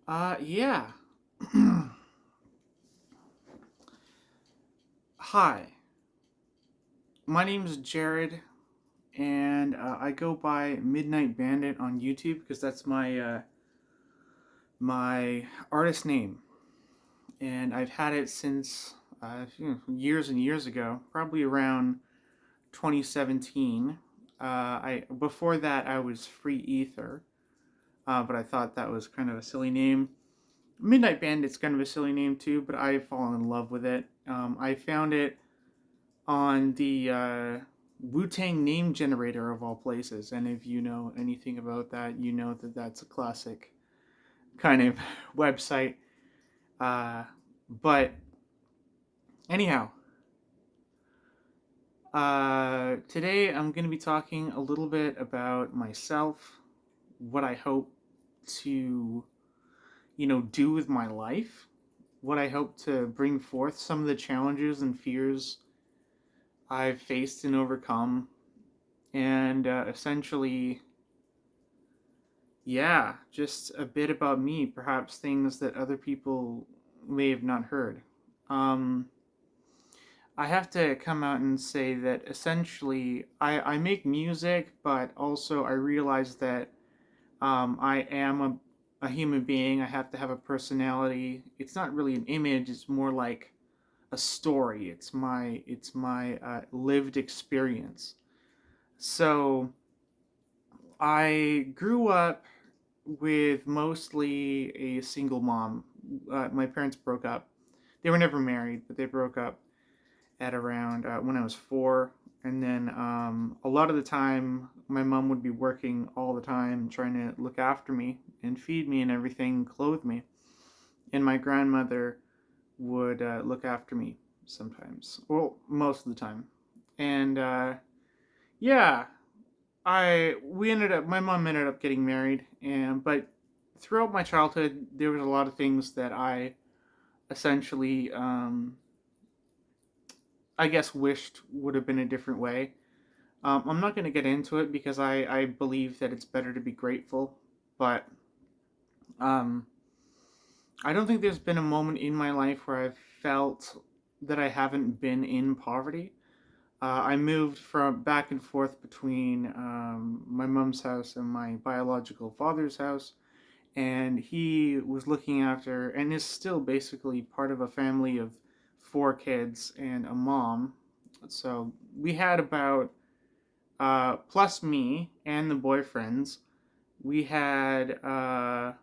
Yeah. Hi, my name is Jared, and I go by Midnight Bandit on YouTube because that's my artist name, and I've had it since years and years ago, probably around 2017. I before that I was Free Ether, but I thought that was kind of a silly name. Midnight Bandit's kind of a silly name too, but I've fallen in love with it. I found it on the Wu Tang name generator of all places. And if you know anything about that, you know that that's a classic kind of website. Uh, but anyhow, today I'm going to be talking a little bit about myself, what I hope to, do with my life, what I hope to bring forth, some of the challenges and fears I've faced and overcome, and essentially yeah, just a bit about me, perhaps things that other people may have not heard. Um, I have to come out and say that essentially I make music, but also I realize that I am a human being. I have to have a personality. It's not really an image, it's more like a story. It's my lived experience. So I grew up with mostly a single mom. My parents broke up. They were never married, but they broke up at around when I was 4. And then a lot of the time, my mom would be working all the time, trying to look after me and feed me and everything, clothe me. And my grandmother would look after me sometimes. Well, most of the time. And yeah, my mom ended up getting married, and but throughout my childhood there was a lot of things that I essentially I guess wished would have been a different way. I'm not going to get into it because I believe that it's better to be grateful, but um, I don't think there's been a moment in my life where I've felt that I haven't been in poverty. I moved from back and forth between my mom's house and my biological father's house, and he was looking after and is still basically part of a family of 4 kids and a mom. So we had about plus me and the boyfriends, we had about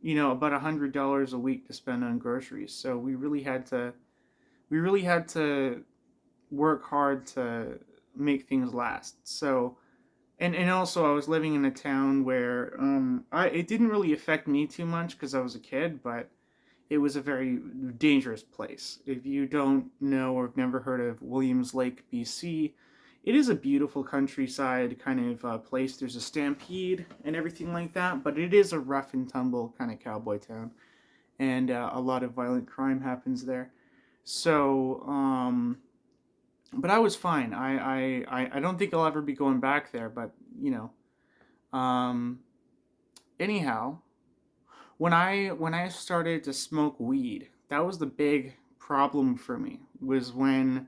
$100 a week to spend on groceries. So we really had to work hard to make things last. So and also I was living in a town where it didn't really affect me too much because I was a kid, but it was a very dangerous place. If you don't know or have never heard of Williams Lake, BC, it is a beautiful countryside kind of place. There's a stampede and everything like that, but it is a rough and tumble kind of cowboy town, and a lot of violent crime happens there. So, but I was fine. I don't think I'll ever be going back there, but you know, anyhow, when I started to smoke weed, that was the big problem for me. Was when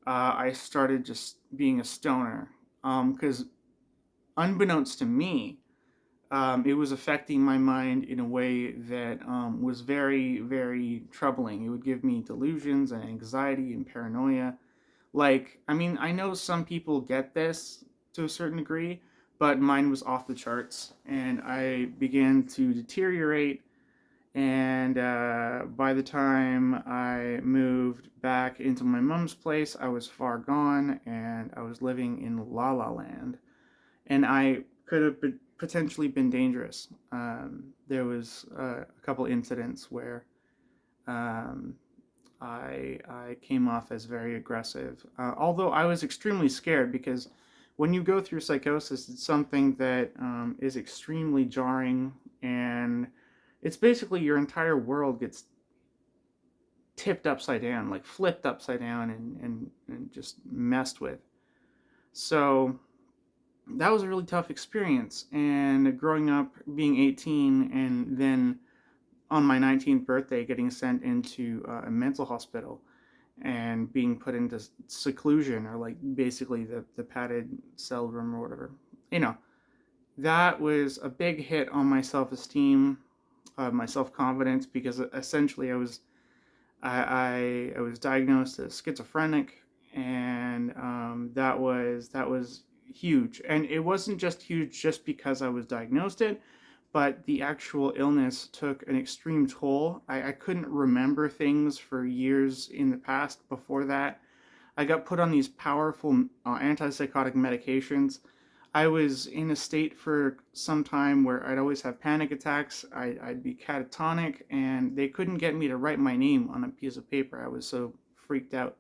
I started just being a stoner. Because unbeknownst to me, it was affecting my mind in a way that was very, very troubling. It would give me delusions and anxiety and paranoia. Like, I mean, I know some people get this to a certain degree, but mine was off the charts, and I began to deteriorate. And by the time I moved back into my mom's place, I was far gone, and I was living in La La Land, and I could have potentially been dangerous. There was a couple incidents where um, I came off as very aggressive. Although I was extremely scared because when you go through psychosis, it's something that is extremely jarring, and it's basically your entire world gets tipped upside down, like flipped upside down and just messed with. So that was a really tough experience. And growing up, being 18, and then on my 19th birthday, getting sent into a mental hospital and being put into seclusion, or like basically the padded cell room or whatever. You know, that was a big hit on my self esteem, my self confidence, because essentially I was diagnosed as schizophrenic, and that was huge. And it wasn't just huge just because I was diagnosed it, but the actual illness took an extreme toll. I couldn't remember things for years in the past before that. I got put on these powerful antipsychotic medications. I was in a state for some time where I'd always have panic attacks. I'd be catatonic, and they couldn't get me to write my name on a piece of paper. I was so freaked out.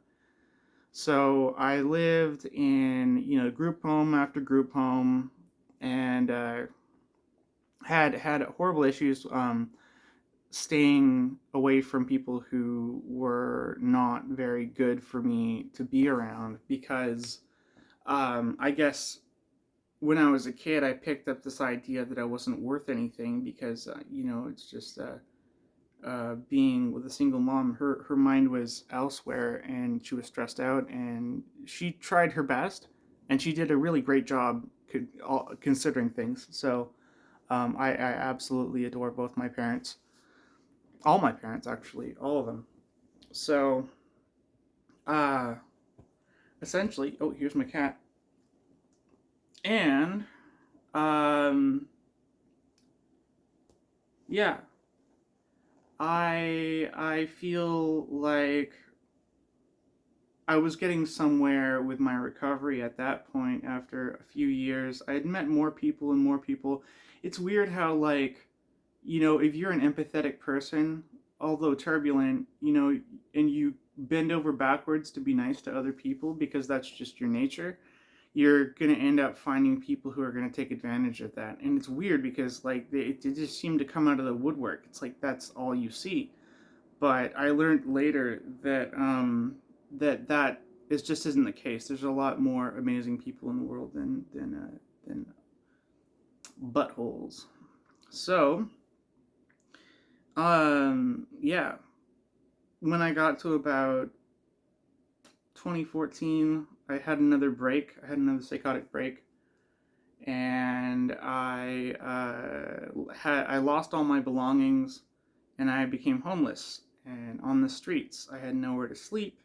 So I lived in, group home after group home, and had horrible issues staying away from people who were not very good for me to be around, because I guess when I was a kid, I picked up this idea that I wasn't worth anything, because it's just being with a single mom. Her mind was elsewhere, and she was stressed out, and she tried her best, and she did a really great job considering things. So I absolutely adore both my parents, all my parents actually, all of them. So uh, essentially, oh, here's my cat, and um, yeah, I feel like I was getting somewhere with my recovery at that point. After a few years, I had met more people and more people. It's weird how, like, if you're an empathetic person, although turbulent, and you bend over backwards to be nice to other people because that's just your nature, you're going to end up finding people who are going to take advantage of that. And it's weird because, like, they just seem to come out of the woodwork. It's like that's all you see. But I learned later that that is just isn't the case. There's a lot more amazing people in the world than buttholes. So yeah, when I got to about 2014, I had another break. I had another psychotic break, and I lost all my belongings, and I became homeless and on the streets. I had nowhere to sleep.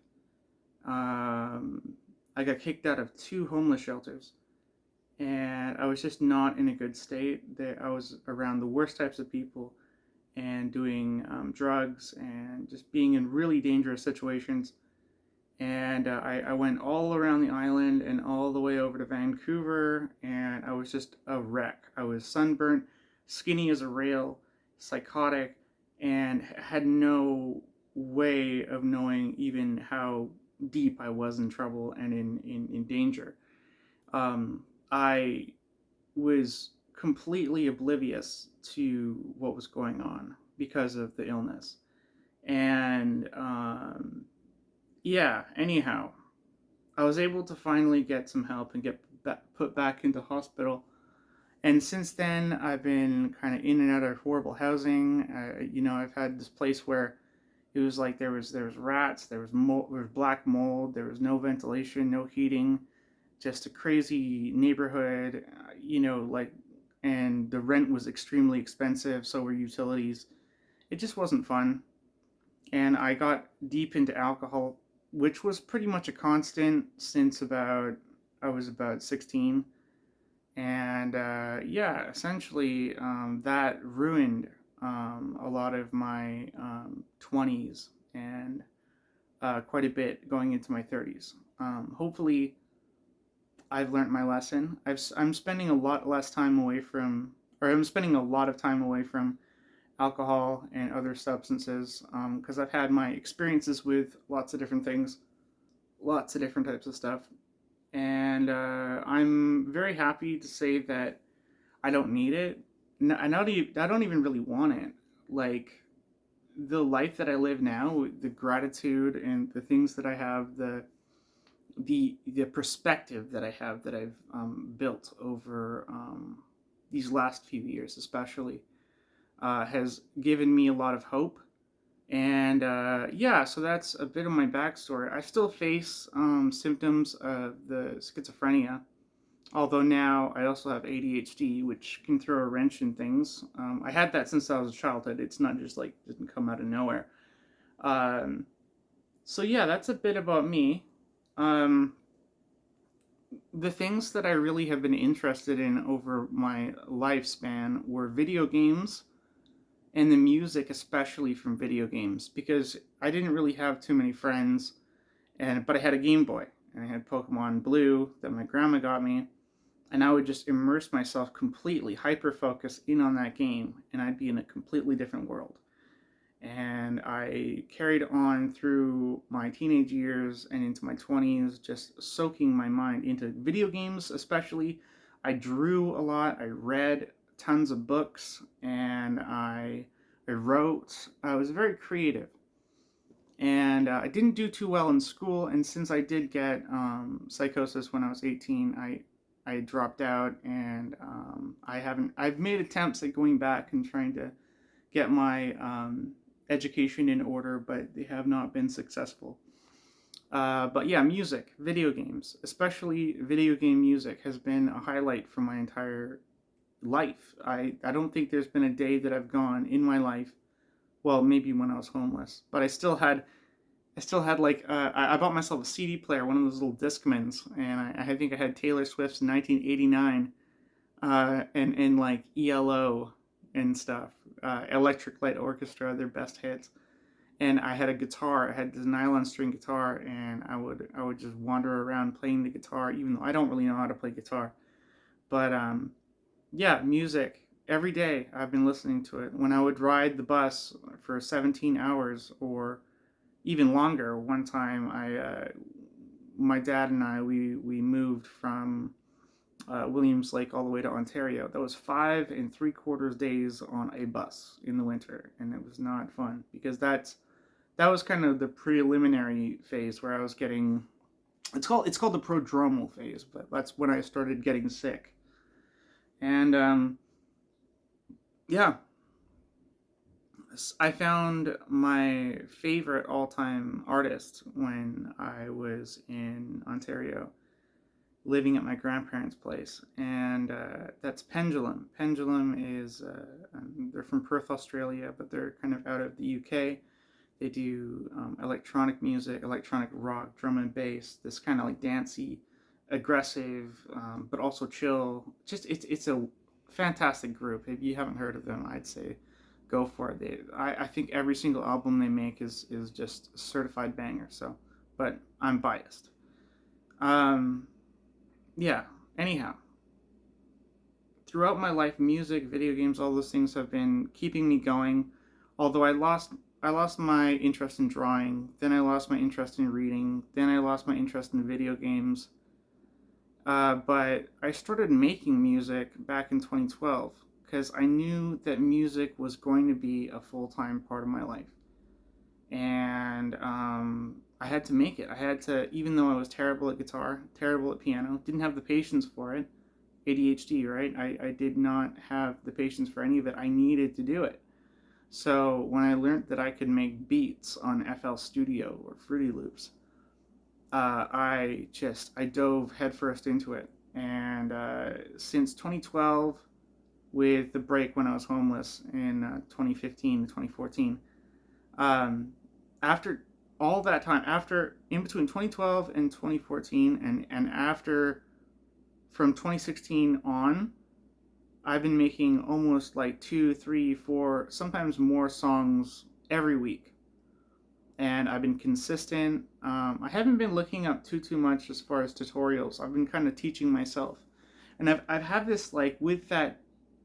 Um, I got kicked out of two homeless shelters, and I was just not in a good state. That I was around the worst types of people, and doing drugs, and just being in really dangerous situations. And I went all around the island and all the way over to Vancouver, and I was just a wreck. I was sunburnt, skinny as a rail, psychotic, and had no way of knowing even how deep I was in trouble and in danger. I was completely oblivious to what was going on because of the illness. And yeah, anyhow, I was able to finally get some help and get put back into hospital. And since then, I've been kind of in and out of horrible housing. I've had this place where it was like there was rats, there was black mold, there was no ventilation, no heating, just a crazy neighborhood. Like, and the rent was extremely expensive, so were utilities. It just wasn't fun. And I got deep into alcohol, which was pretty much a constant since about I was about 16. And yeah, essentially, that ruined a lot of my 20s, and quite a bit going into my 30s. Hopefully, I've learned my lesson. I'm spending a lot less time away from, or I'm spending a lot of time away from alcohol and other substances, because I've had my experiences with lots of different things, lots of different types of stuff. And I'm very happy to say that I don't need it. I don't even really want it. Like, the life that I live now, the gratitude and the things that I have, the perspective that I have, that I've built over these last few years, especially, has given me a lot of hope. And yeah, so that's a bit of my backstory. I still face symptoms of the schizophrenia, although now I also have ADHD, which can throw a wrench in things. I had that since I was a childhood. It's not just like didn't come out of nowhere. Um, so yeah, that's a bit about me. Um, the things that I really have been interested in over my lifespan were video games and the music, especially from video games, because I didn't really have too many friends, but I had a Game Boy and I had Pokemon Blue that my grandma got me, and I would just immerse myself completely, hyper focus in on that game, and I'd be in a completely different world. And I carried on through my teenage years and into my 20s, just soaking my mind into video games, especially. I drew a lot, I read tons of books, and I wrote. I was very creative. And I didn't do too well in school, and since I did get psychosis when I was 18, I dropped out, and I've made attempts at going back and trying to get my education in order, but they have not been successful. But yeah, music, video games, especially video game music, has been a highlight for my entire life. I don't think there's been a day that I've gone in my life, well, maybe when I was homeless, but I still had like I bought myself a CD player, one of those little Discmans, and I think I had Taylor Swift's 1989 and like ELO and stuff, Electric Light Orchestra, their best hits. And I had a guitar. I had this nylon string guitar, and I would just wander around playing the guitar, even though I don't really know how to play guitar. But yeah, music every day. I've been listening to it. When I would ride the bus for 17 hours or even longer, one time my dad and I, we moved from Williams Lake all the way to Ontario. That was 5 and 3/4 days on a bus in the winter, and it was not fun because that was kind of the preliminary phase where I was getting. It's called the prodromal phase, but that's when I started getting sick. And yeah, I found my favorite all-time artist when I was in Ontario, living at my grandparents' place, and that's Pendulum. Pendulum is they're from Perth, Australia, but they're kind of out of the UK. They do electronic music, electronic rock, drum and bass, this kind of like dancey, aggressive, but also chill. Just it's a fantastic group. If you haven't heard of them, I'd say go for it. I think every single album they make is just certified banger. So, but I'm biased. Um, yeah. Anyhow, throughout my life, music, video games, all those things have been keeping me going. Although I lost my interest in drawing, then I lost my interest in reading, then I lost my interest in video games. But I started making music back in 2012 because I knew that music was going to be a full time part of my life. And I had to make it. I had to, even though I was terrible at guitar, terrible at piano, didn't have the patience for it. ADHD, right? I did not have the patience for any of it. I needed to do it. So when I learned that I could make beats on FL Studio or Fruity Loops, I dove headfirst into it. And since 2012, with the break when I was homeless in 2015 to 2014, um, after all that time, after in between 2012 and 2014, and after from 2016 on, I've been making almost like two, three, four, sometimes more songs every week, and I've been consistent. I haven't been looking up too much as far as tutorials. I've been kind of teaching myself, and I've had this like with that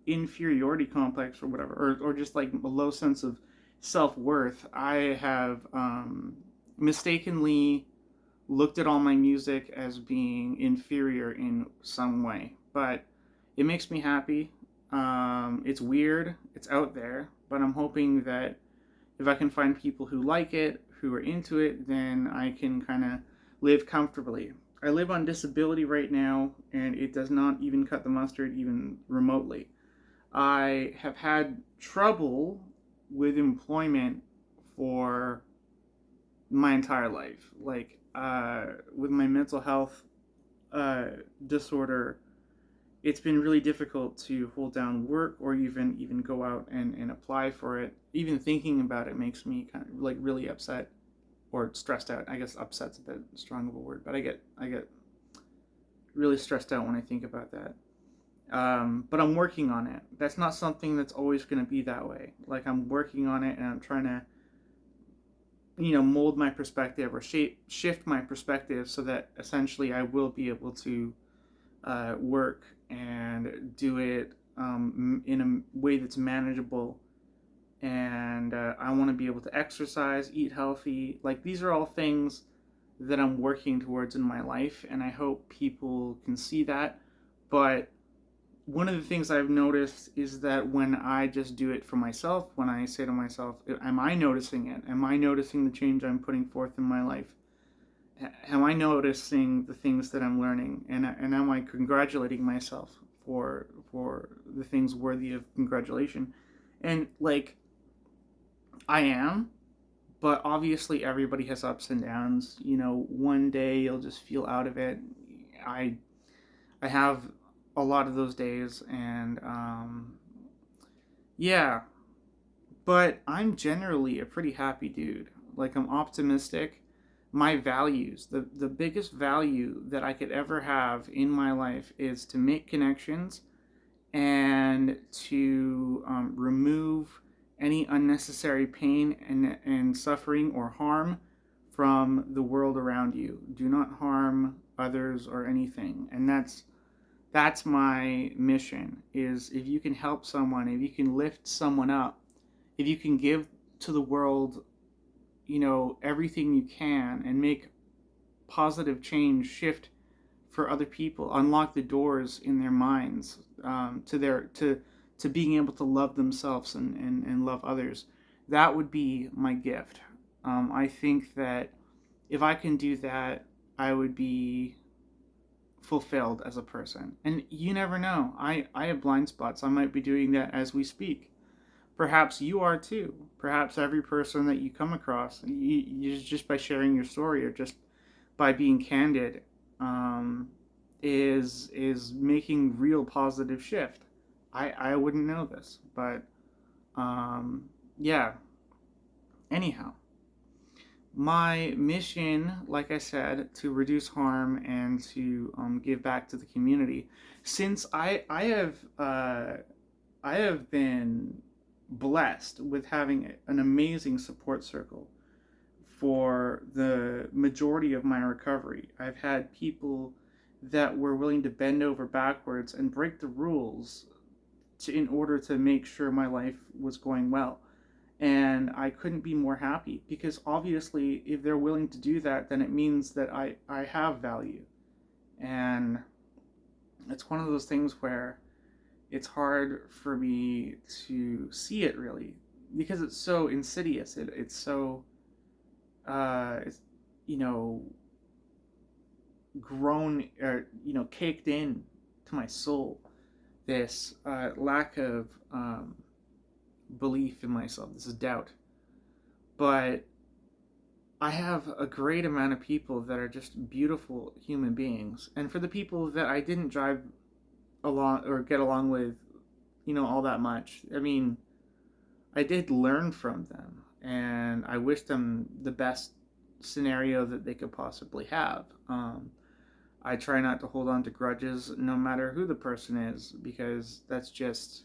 inferiority complex or whatever, or just like a low sense of self worth. I have mistakenly looked at all my music as being inferior in some way, but it makes me happy. It's weird, it's out there, but I'm hoping that if I can find people who like it, who are into it, then I can kind of live comfortably. I live on disability right now, and it does not even cut the mustard, even remotely. I have had trouble with employment for my entire life. Like, with my mental health uh, disorder, it's been really difficult to hold down work or even go out and apply for it. Even thinking about it makes me kind of like really upset or stressed out. I guess upset's a bit strong of a word, but I get really stressed out when I think about that. But I'm working on it. That's not something that's always going to be that way. Like, I'm working on it, and I'm trying to, mold my perspective or shift my perspective so that essentially I will be able to work and do it in a way that's manageable. And I want to be able to exercise, eat healthy. Like, these are all things that I'm working towards in my life, and I hope people can see that. But one of the things I've noticed is that when I just do it for myself, when I say to myself, am I noticing it? Am I noticing the change I'm putting forth in my life? Am I noticing the things that I'm learning? And am I congratulating myself for the things worthy of congratulation? And like, I am, but obviously everybody has ups and downs. One day you'll just feel out of it. I I have a lot of those days, and yeah, but I'm generally a pretty happy dude. Like, I'm optimistic. My values, the biggest value that I could ever have in my life is to make connections and to remove any unnecessary pain and suffering or harm from the world around you. Do not harm others or anything. And that's my mission, is if you can help someone, if you can lift someone up, if you can give to the world, everything you can, and make positive change shift for other people, unlock the doors in their minds, to being able to love themselves and love others, that would be my gift. I think that if I can do that, I would be fulfilled as a person. And you never know. I have blind spots. I might be doing that as we speak. Perhaps you are too. Perhaps every person that you come across, just by sharing your story or just by being candid, um, is making real positive shift. I wouldn't know this, but yeah. Anyhow, my mission, like I said, to reduce harm and to give back to the community. Since I have been blessed with having an amazing support circle for the majority of my recovery. I've had people that were willing to bend over backwards and break the rules in order to make sure my life was going well. And I couldn't be more happy, because obviously if they're willing to do that, then it means that I have value. And it's one of those things where it's hard for me to see it, really, because it's so insidious. It's so it's, you know grown, or caked in to my soul, this lack of belief in myself. This is doubt. But I have a great amount of people that are just beautiful human beings. And for the people that I didn't drive along or get along with, all that much, I mean, I did learn from them, and I wish them the best scenario that they could possibly have. I try not to hold on to grudges, no matter who the person is, because that's just,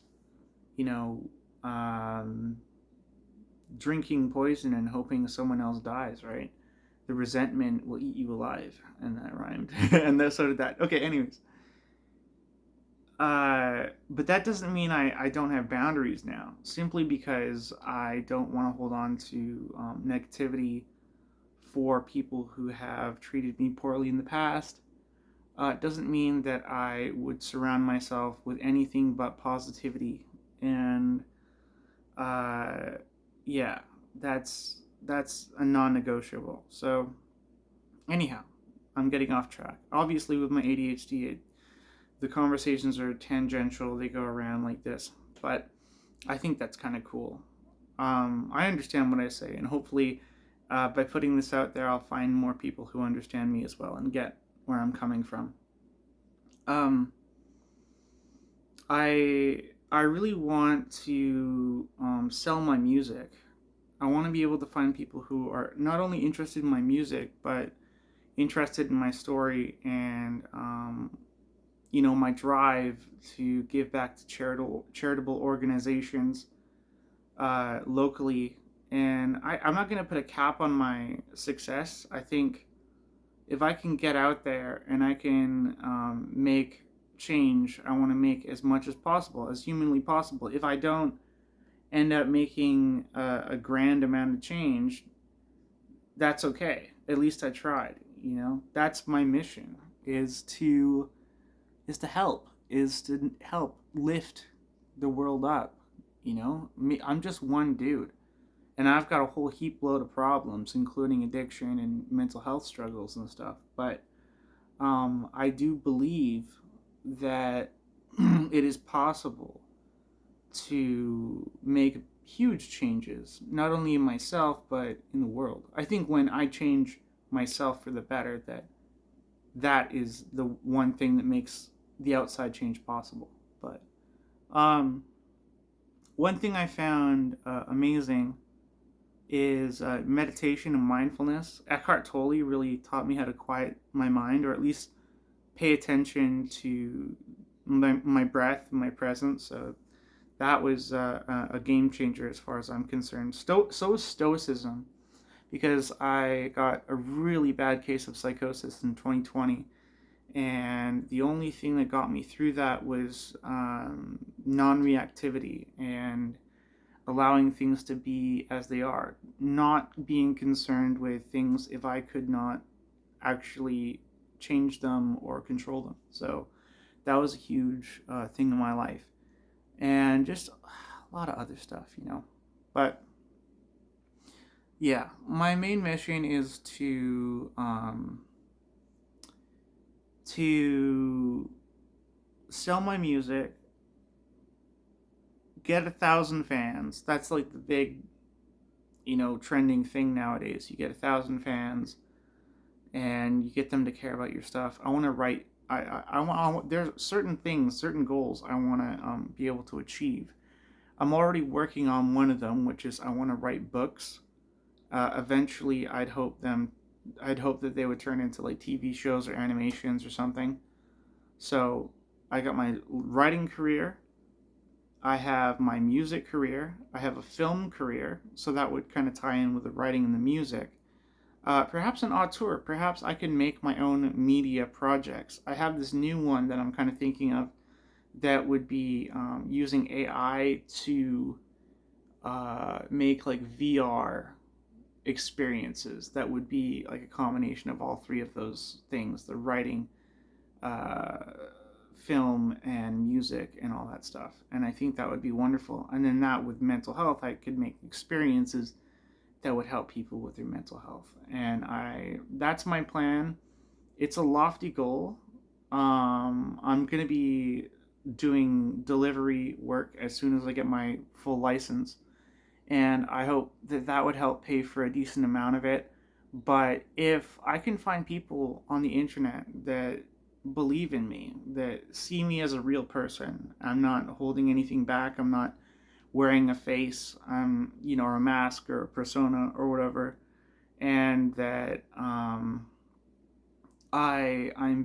you know, um, drinking poison and hoping someone else dies, right? The resentment will eat you alive, and that rhymed, and so did that. Okay, anyways, but that doesn't mean I don't have boundaries now. Simply because I don't want to hold on to negativity for people who have treated me poorly in the past. Doesn't mean that I would surround myself with anything but positivity. And uh, yeah, that's a non-negotiable. So anyhow, I'm getting off track. Obviously, with my ADHD, the conversations are tangential, they go around like this, but I think that's kind of cool. I understand what I say, and hopefully, by putting this out there, I'll find more people who understand me as well and get where I'm coming from. Um, I really want to sell my music. I want to be able to find people who are not only interested in my music, but interested in my story and my drive to give back to charitable organizations locally. And I'm not going to put a cap on my success. I think if I can get out there and I can make change, I want to make as much as possible, as humanly possible. If I don't end up making a grand amount of change, that's okay. At least I tried. That's my mission: is to help lift the world up. I'm just one dude, and I've got a whole heap load of problems, including addiction and mental health struggles and stuff. But I do believe that it is possible to make huge changes, not only in myself but in the world. I think when I change myself for the better, that is the one thing that makes the outside change possible. But um, one thing I found amazing is meditation and mindfulness. Eckhart Tolle really taught me how to quiet my mind, or at least pay attention to my breath, my presence. So that was a game changer as far as I'm concerned. So is Stoicism, because I got a really bad case of psychosis in 2020, and the only thing that got me through that was non-reactivity and allowing things to be as they are, not being concerned with things if I could not actually change them or control them. So that was a huge thing in my life, and just a lot of other stuff. But yeah, my main mission is to sell my music, get 1,000 fans. That's like the big, trending thing nowadays. You get 1,000 fans, and you get them to care about your stuff. I want to write. There's certain things, certain goals I want to be able to achieve. I'm already working on one of them, which is I want to write books. Eventually, I'd hope that they would turn into like TV shows or animations or something. So I got my writing career, I have my music career, I have a film career, so that would kind of tie in with the writing and the music. Perhaps an auteur, perhaps I can make my own media projects. I have this new one that I'm kind of thinking of that would be using AI to make like VR experiences that would be like a combination of all three of those things: the writing, uh, film, and music, and all that stuff. And I think that would be wonderful. And then that with mental health, I could make experiences that would help people with their mental health. And that's my plan. It's a lofty goal. I'm going to be doing delivery work as soon as I get my full license, and I hope that that would help pay for a decent amount of it. But if I can find people on the internet that believe in me, that see me as a real person, I'm not holding anything back, I'm not wearing a face, or a mask or a persona or whatever, and that I'm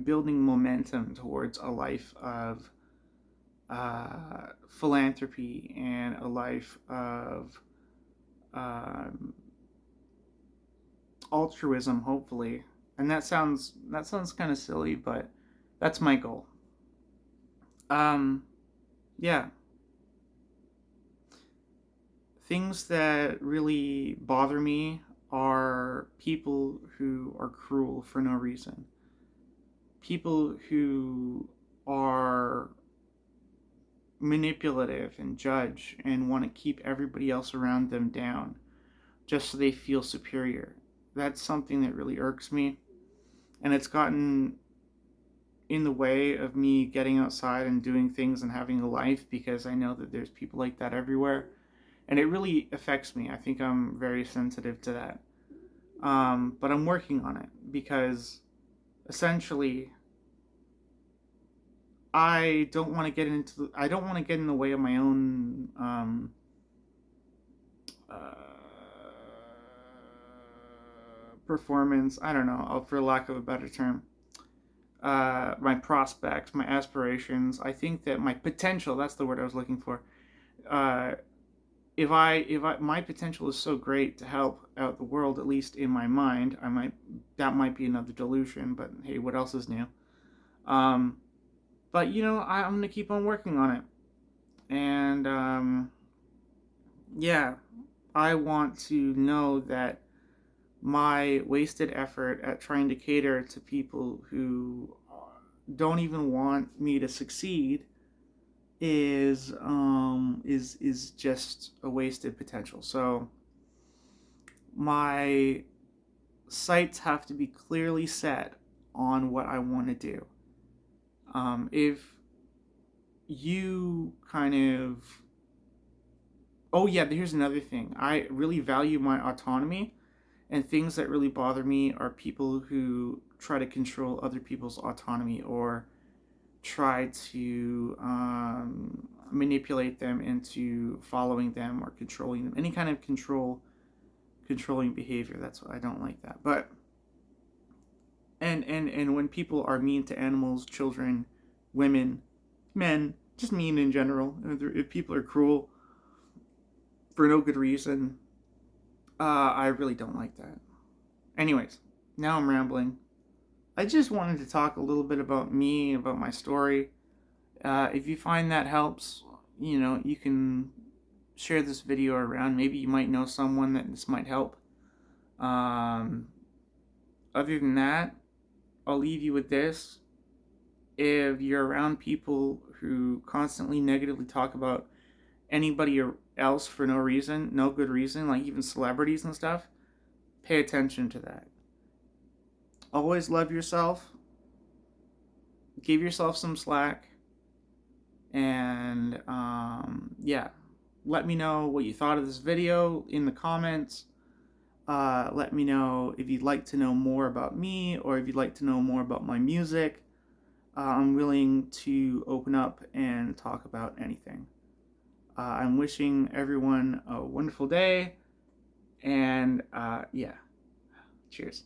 building momentum towards a life of philanthropy and a life of um, altruism, hopefully. And that sounds kind of silly, but that's my goal. Um, yeah, things that really bother me are people who are cruel for no reason. People who are manipulative and judge and want to keep everybody else around them down just so they feel superior. That's something that really irks me. and it's gotten in the way of me getting outside and doing things and having a life, because I know that there's people like that everywhere, and it really affects me. I think I'm very sensitive to that. But I'm working on it, because essentially I don't want to get in the way of my own uh, performance. I don't know, for lack of a better term. My prospects, my aspirations. I think that my potential, that's the word I was looking for. Uh, if I my potential is so great to help out the world, at least in my mind, that might be another delusion, but hey, what else is new? Um, but I'm gonna keep on working on it, and yeah, I want to know that my wasted effort at trying to cater to people who don't even want me to succeed is just a wasted potential. So my sights have to be clearly set on what I want to do. If you kind of Oh yeah, here's another thing. I really value my autonomy, and things that really bother me are people who try to control other people's autonomy, or try to manipulate them into following them or controlling them. Any kind of controlling behavior. That's what I don't like that. But and when people are mean to animals, children, women, men, just mean in general. If people are cruel for no good reason, I really don't like that. Anyways, now I'm rambling. I just wanted to talk a little bit about me, about my story. If you find that helps, you can share this video around. Maybe you might know someone that this might help. Um, Other than that, I'll leave you with this. If you're around people who constantly negatively talk about anybody else for no reason, no good reason, like even celebrities and stuff, pay attention to that. Always love yourself. Give yourself some slack. And yeah, let me know what you thought of this video in the comments. Let me know if you'd like to know more about me, or if you'd like to know more about my music. I'm willing to open up and talk about anything. I'm wishing everyone a wonderful day, and yeah, cheers.